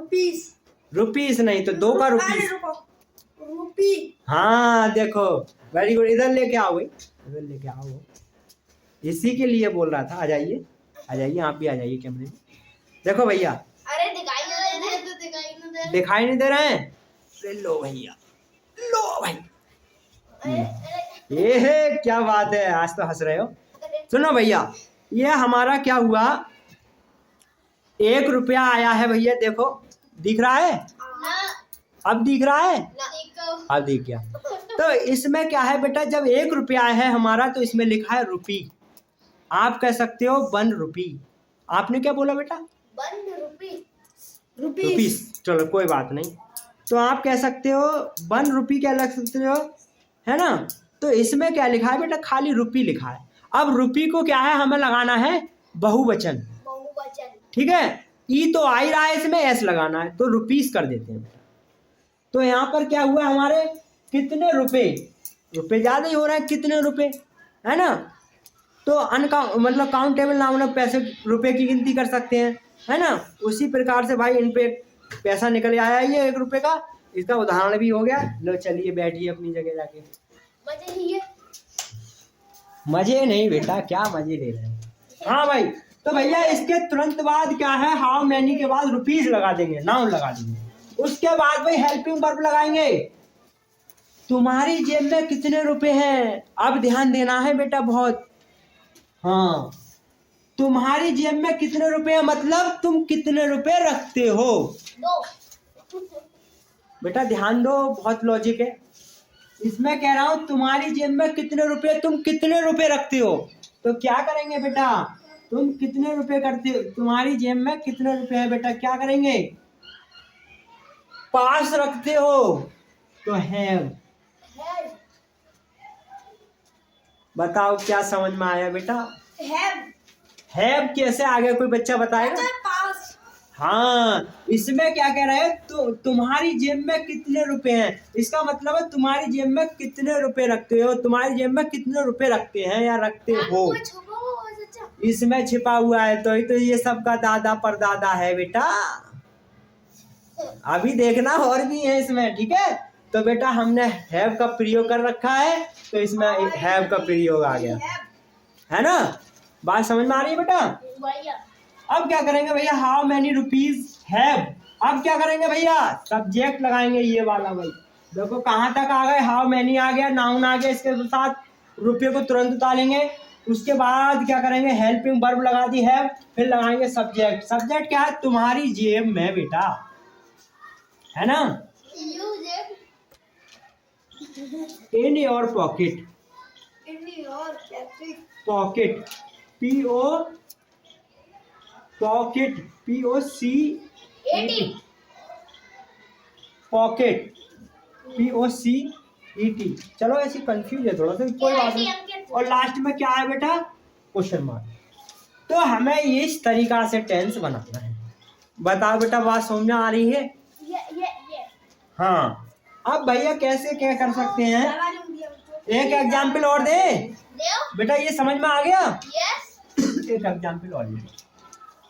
[SPEAKER 1] रुपीस नहीं तो 2 का रुपीस। हाँ देखो वेरी गुड, इधर लेके आओ भाई, इधर लेके आओ, इसी के लिए बोल रहा था। आ जाइए आ जाइए, आप भी आ जाइए कैमरे में। देखो भैया,
[SPEAKER 2] अरे
[SPEAKER 1] दिखाई नहीं दे रहे हैं, लो भैया, लो भाई। ये क्या बात है, आज तो हंस रहे हो। सुनो भैया, ये हमारा क्या हुआ, 1 रुपया आया है भैया, देखो दिख रहा है, अब दिख रहा है, अब दिख गया। तो इसमें क्या है बेटा, जब 1 रुपया है हमारा तो इसमें लिखा है रुपी, आप कह सकते हो 1 रुपी। आपने क्या बोला बेटा?
[SPEAKER 2] 1
[SPEAKER 1] रुपीस। चलो कोई बात नहीं, तो आप कह सकते हो 1 रुपी क्या लग सकते हो, है ना। तो इसमें क्या लिखा है बेटा, खाली रुपी लिखा है। अब रुपी को क्या है हमें लगाना है बहुवचन, ठीक है। ई तो आ ही रहा है, इसमें एस लगाना है, तो रुपीस कर देते हैं। तो यहाँ पर क्या हुआ हमारे, कितने रुपए, रुपए ज्यादा ही हो रहा है, कितने रुपए, है ना। तो मतलब काउंटेबल नाउन में पैसे रुपए की गिनती कर सकते हैं, है ना। उसी प्रकार से भाई इन पे पैसा निकल आया ये 1 रुपए का, इसका उदाहरण भी हो गया। लो चलिए बैठिए अपनी जगह जाके। मजे नहीं बेटा, क्या मजे ले रहे हैं। हाँ भाई, तो भैया इसके तुरंत बाद क्या है, हाउ मैनी के बाद रुपीज लगा देंगे, नाउन लगा देंगे। उसके बाद भाई हेल्पिंग वर्ब लगाएंगे, तुम्हारी जेब में कितने रुपए हैं। अब ध्यान देना है बेटा बहुत, हाँ, तुम्हारी जेब में कितने रुपए हैं मतलब तुम कितने रुपए रखते हो।
[SPEAKER 2] 2
[SPEAKER 1] बेटा ध्यान दो, बहुत लॉजिक है इसमें। कह रहा हूं तुम्हारी जेब में कितने रुपए, तुम कितने रुपए रखते हो, तो क्या करेंगे बेटा, तुम कितने रुपए करते हो, तुम्हारी जेब में कितने रुपए है बेटा, क्या करेंगे, पास रखते हो तो हैव। बताओ क्या समझ में आया बेटा, हैव कैसे आ गया, कोई बच्चा बताएगा? हाँ, इसमें क्या कह रहा है, तो तुम्हारी जेब में कितने रुपए हैं, इसका मतलब है तुम्हारी जेब में कितने रुपए रखते हो, तुम्हारी जेब में कितने रुपए रखते हैं या रखते हो, इसमें छिपा हुआ है। तो ये सबका दादा परदादा है बेटा, अभी देखना और भी है इसमें, ठीक है। तो बेटा हमने हैव का प्रयोग कर रखा है, तो इसमें हैव का प्रयोग आ गया, है ना। बात समझ में आ रही है बेटा। अब क्या करेंगे भैया, हाउ मैनी रुपीज हैव। अब क्या करेंगे भैया, सब्जेक्ट लगाएंगे ये वाला। भाई देखो कहाँ तक आ गए, हाउ मैनी आ गया, नाउन आ गया, इसके साथ रुपये को तुरंत उतारेंगे। उसके बाद क्या करेंगे, हेल्पिंग वर्ब लगा दी हैव, फिर लगाएंगे सब्जेक्ट। सब्जेक्ट क्या है, तुम्हारी जेब में बेटा, है ना, in your pocket, pocket PO pocket POCET, pocket POCET। चलो ऐसी कंफ्यूज है थोड़ा सा, कोई बात नहीं। और लास्ट में क्या है बेटा, क्वेश्चन मार्क। तो हमें इस तरीका से टेंस बनाना है। बताओ बेटा बात समझ में आ रही है? हाँ, अब भैया कैसे क्या कर सकते हैं, एक एग्जाम्पल और दे बेटा, ये समझ में आ गया? एक एग्जाम्पल और दे।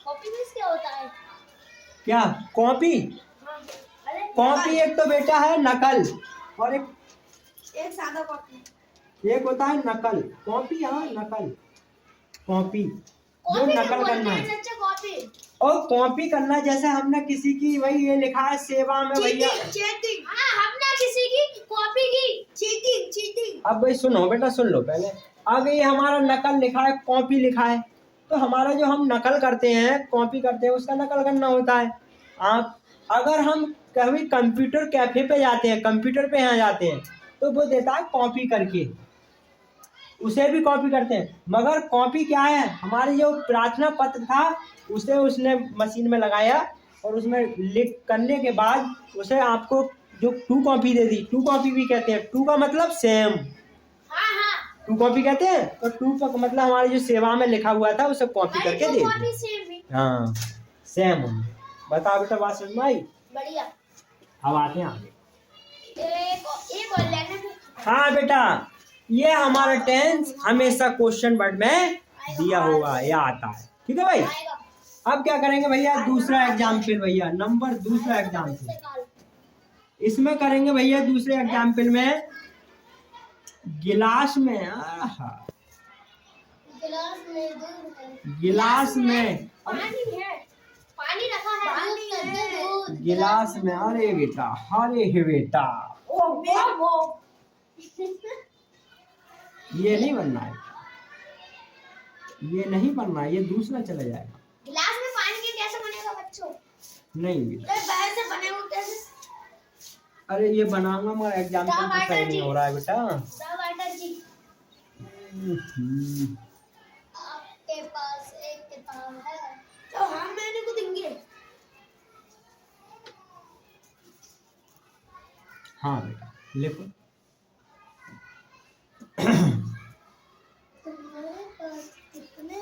[SPEAKER 2] कॉपी पेस्ट क्या होता है?
[SPEAKER 1] क्या कॉपी?
[SPEAKER 2] हाँ, अरे
[SPEAKER 1] कॉपी एक तो बेटा है नकल, और
[SPEAKER 2] एक सादा कॉपी।
[SPEAKER 1] एक होता है नकल। कॉपी, हाँ नकल, कॉपी जो
[SPEAKER 2] कॉपी क्यों
[SPEAKER 1] नकल
[SPEAKER 2] बोलते
[SPEAKER 1] करना
[SPEAKER 2] हैं
[SPEAKER 1] है।
[SPEAKER 2] चाचा कॉपी?
[SPEAKER 1] और कॉपी करना जैसे हमने किसी की, वही ये लिखा है सेवा में भैया।
[SPEAKER 2] चीटिंग। हाँ, हमने किसी की कॉपी की चीटिंग चीटिंग।
[SPEAKER 1] अब भाई सुनो बेटा, सुन लो पहले। अब ये हमारा नकल लिखा है, कॉपी लिखा है, तो हमारा जो हम नकल करते हैं, कॉपी करते हैं, उसका नकल करना होता है। आप अगर हम कभी कंप्यूटर कैफे पे जाते हैं, कंप्यूटर पे यहाँ जाते हैं, तो वो देता है कॉपी करके, उसे भी कॉपी करते हैं। मगर कॉपी क्या है, हमारी जो प्रार्थना पत्र था उसे उसने मशीन में लगाया, और उसमें लिख करने के बाद उसे आपको जो टू कॉपी दे दी। टू कॉपी भी कहते हैं, टू का मतलब सेम,
[SPEAKER 2] हाँ हाँ,
[SPEAKER 1] टू कॉपी कहते हैं। तो टू का मतलब हमारी जो सेवा में लिखा हुआ था उसे कॉपी करके दे
[SPEAKER 2] कॉपी
[SPEAKER 1] दी।
[SPEAKER 2] सेम है।
[SPEAKER 1] हाँ सेम। बताओ बेटा, बात समझ में आई?
[SPEAKER 2] बढ़िया।
[SPEAKER 1] अब आते हैं आगे।
[SPEAKER 2] एक और लेने में।
[SPEAKER 1] हाँ बेटा, ये हमारा टेंस हमेशा क्वेश्चन वर्ड में दिया होगा, या आता है, ठीक है भाई।
[SPEAKER 2] आएगा।
[SPEAKER 1] अब क्या करेंगे भैया, दूसरा एग्जाम्पल भैया, नंबर दूसरा एग्जाम्पल। इसमें करेंगे भैया दूसरे एग्जाम्पल में, गिलास में,
[SPEAKER 2] गिलास में दूध है।
[SPEAKER 1] गिलास में
[SPEAKER 2] पानी है, पानी रखा है, दूध
[SPEAKER 1] गिलास में, अरे बेटा, अरे हे बेटा,
[SPEAKER 2] वो
[SPEAKER 1] ये नहीं बनना है, ये नहीं बनना है, ये दूसरा चला जाएगा।
[SPEAKER 2] गिलास में पानी के कैसे बनेगा बच्चों?
[SPEAKER 1] नहीं बेटा,
[SPEAKER 2] बाहर से बने वो कैसे?
[SPEAKER 1] अरे ये बनाऊंगा मगर एग्जाम्पल तो सही नहीं हो रहा है बेटा।
[SPEAKER 2] टमाटर जी, आपके पास एक किताब है तो हम मैंने को देंगे।
[SPEAKER 1] हाँ बेटा लिखो।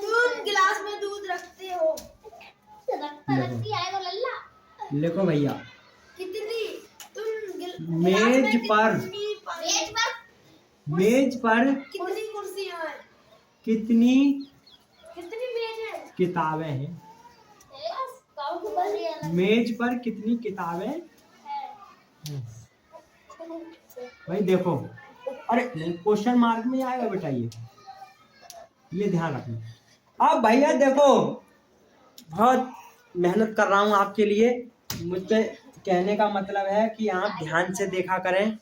[SPEAKER 2] तुम गिलास में दूध रखते हो। रखती आएगा लल्ला।
[SPEAKER 1] लिखो भैया।
[SPEAKER 2] कितनी तुम
[SPEAKER 1] मेज पर, मेज पर
[SPEAKER 2] कितनी कुर्सियां हैं?
[SPEAKER 1] कितनी
[SPEAKER 2] कितनी मेज है?
[SPEAKER 1] किताबें हैं? मेज पर कितनी किताबें हैं? भाई देखो, अरे क्वेश्चन मार्क में आएगा बेटा, ये ध्यान रखना। अब भैया देखो, बहुत मेहनत कर रहा हूँ आपके लिए, मुझसे कहने का मतलब है कि आप ध्यान से देखा करें।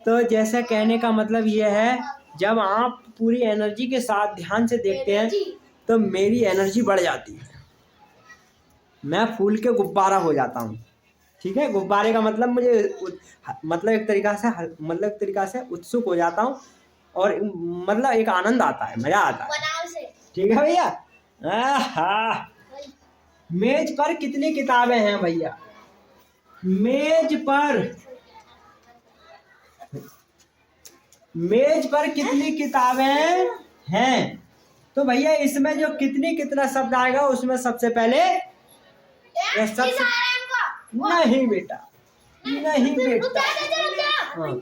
[SPEAKER 1] तो जैसे कहने का मतलब ये है, जब आप पूरी एनर्जी के साथ ध्यान से देखते हैं तो मेरी एनर्जी बढ़ जाती है, मैं फूल के गुब्बारा हो जाता हूँ, ठीक है। गुब्बारे का मतलब मुझे मतलब एक तरीका से उत्सुक हो जाता हूँ, और मतलब एक आनंद आता है, मजा आता है, ठीक है भैया। मेज पर कितनी किताबें हैं भैया? मेज पर कितनी किताबें हैं? तो भैया इसमें जो कितनी कितना शब्द आएगा उसमें सबसे पहले नहीं बेटा, नहीं बेटा, हाँ।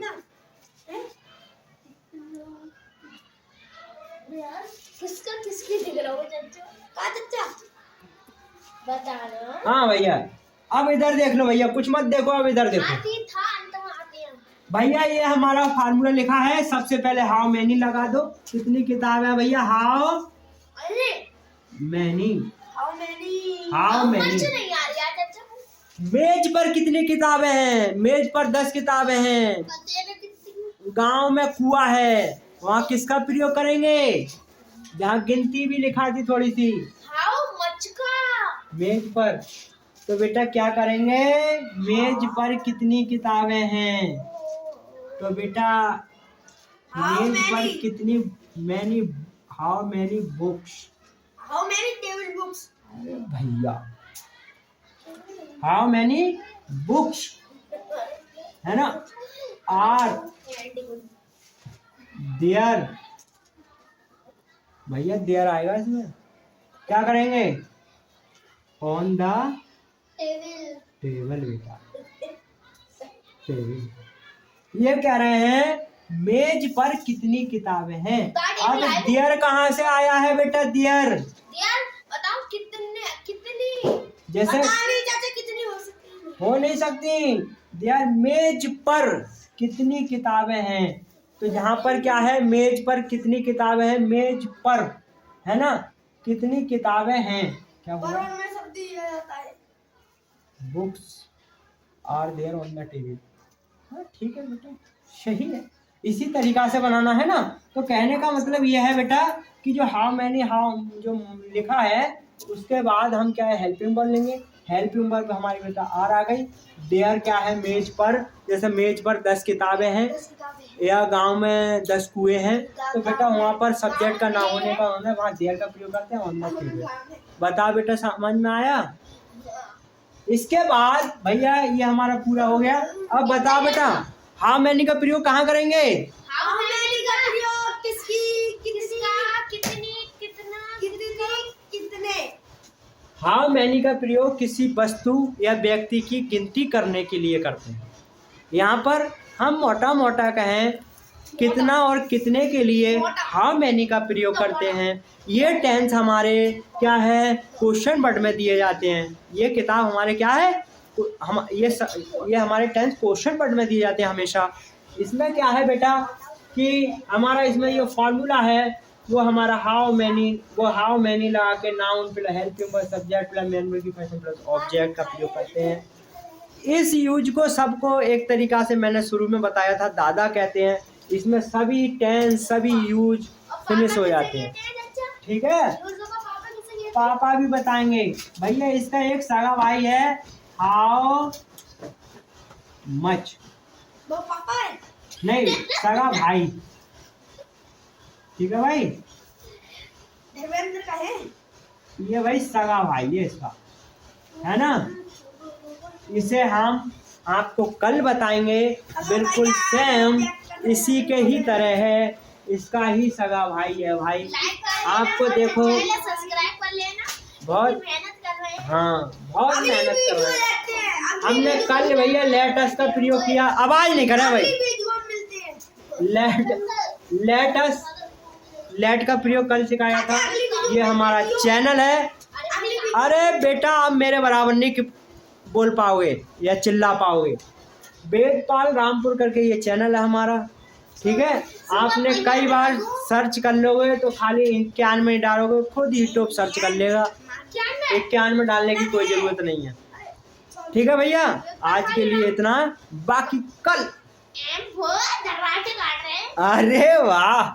[SPEAKER 2] किसका किसकी दिख रहा हो चाचा? बता रहा।
[SPEAKER 1] हाँ भैया, अब इधर देख लो भैया, कुछ मत देखो, अब इधर देखो भैया। ये हमारा फार्मूला लिखा है, सबसे पहले हाउ मैनी लगा दो। कितनी किताब है भैया? How many, how many. मेज पर कितनी किताबें हैं? मेज पर 10 किताबें हैं। गांव में कुआं है, वहाँ किसका प्रयोग करेंगे? जहाँ गिनती भी लिखा थी थोड़ी सी, मेज पर। तो बेटा क्या करेंगे, मेज पर कितनी किताबें हैं? तो बेटा मेज पर कितनी, many, how many books,
[SPEAKER 2] how many table books?
[SPEAKER 1] अरे भैया, हाउ मैनी बुक्स है ना, आर देयर। भैया देयर आएगा इसमें, क्या करेंगे? ऑन द टेबल बेटा, टेबल। ये कह रहे हैं मेज पर कितनी किताबें हैं। अब देयर कहाँ से आया है बेटा? देयर
[SPEAKER 2] बताओ कितनी
[SPEAKER 1] जैसे
[SPEAKER 2] चाचा कितनी
[SPEAKER 1] हो नहीं सकती। देयर मेज पर कितनी किताबें हैं, तो यहाँ पर क्या है, मेज पर कितनी किताबें हैं, मेज पर, है ना, कितनी किताबें हैं, क्या
[SPEAKER 2] पर
[SPEAKER 1] बोला,
[SPEAKER 2] उनमें सब दिया जाता है।
[SPEAKER 1] Books are there on the table. हाँ ठीक है बेटा, सही है। इसी तरीका से बनाना है ना। तो कहने का मतलब यह है बेटा कि जो हाउ मैनी, हाउ जो लिखा है उसके बाद हम क्या है, हेल्पिंग वर्ब लेंगे। हेल्पिंग वर्ब हमारी बेटा आर आ गई। देयर क्या है, मेज पर, जैसे मेज पर 10 किताबें हैं,
[SPEAKER 2] 10 किताबें।
[SPEAKER 1] या गांव में 10 कुएं हैं, तो बेटा वहाँ पर सब्जेक्ट का ना होने का मतलब वहाँ देयर का प्रयोग करते हैं, ऑन द टेबल। बता बेटा, समझ में आया। इसके बाद भैया ये हमारा पूरा हो गया। अब बता बेटा, हाउ मैनी का प्रयोग कहाँ करेंगे,
[SPEAKER 2] हाउ मैनी का प्रयोग किसकी, किसका, कितनी, कितना, कितनी, कितने।
[SPEAKER 1] हाउ मैनी का प्रयोग किसी वस्तु या व्यक्ति की गिनती करने के लिए करते हैं। यहाँ पर हम मोटा मोटा कहें कितना और कितने के लिए हाउ मैनी का प्रयोग करते हैं। ये टेंस हमारे क्या है, क्वेश्चन वर्ड में दिए जाते हैं। ये किताब हमारे क्या है, हम ये हमारे टेंस क्वेश्चन वर्ड में दिए जाते हैं हमेशा। इसमें क्या है बेटा कि हमारा इसमें ये फॉर्मूला है वो हमारा हाउ मैनी, वो हाउ मैनी लगा के noun plus helping verb subject plus main verb की फंक्शन प्लस ऑब्जेक्ट का प्रयोग करते हैं। इस यूज को सबको एक तरीका से मैंने शुरू में बताया था, दादा कहते हैं। इसमें सभी टेंस, सभी यूज फिनिश हो जाते हैं। ठीक है, पापा भी बताएंगे भैया। इसका एक सगा भाई है, हाउ मच,
[SPEAKER 2] वो पापा है।
[SPEAKER 1] नहीं सगा भाई, ठीक है भाई,
[SPEAKER 2] धर्मेंद्र का है।
[SPEAKER 1] ये भाई सगा भाई है इसका, है ना। इसे हम आपको कल बताएंगे, बिल्कुल सेम इसी के ही तरह है, इसका ही सगा भाई है भाई। आपको देखो
[SPEAKER 2] सब्सक्राइब कर लेना,
[SPEAKER 1] बहुत
[SPEAKER 2] मेहनत कर रहे हैं।
[SPEAKER 1] हाँ, बहुत मेहनत कर रहे हैं। हमने
[SPEAKER 2] हैं।
[SPEAKER 1] कल भैया लेटस का प्रयोग किया, आवाज नहीं करा भाई, लेट का प्रयोग कल सिखाया था। ये हमारा चैनल है। अरे बेटा आप मेरे बराबर नहीं बोल पाओगे या चिल्ला पाओगे। वेदपाल रामपुर करके ये चैनल है हमारा, ठीक है। आपने कई बार सर्च कर लोगे तो खाली 91 में डालोगे, खुद यूट्यूब सर्च कर लेगा। 91 में डालने की कोई जरूरत नहीं है, ठीक है भैया। आज के लिए इतना, बाकी कल। अरे वाह।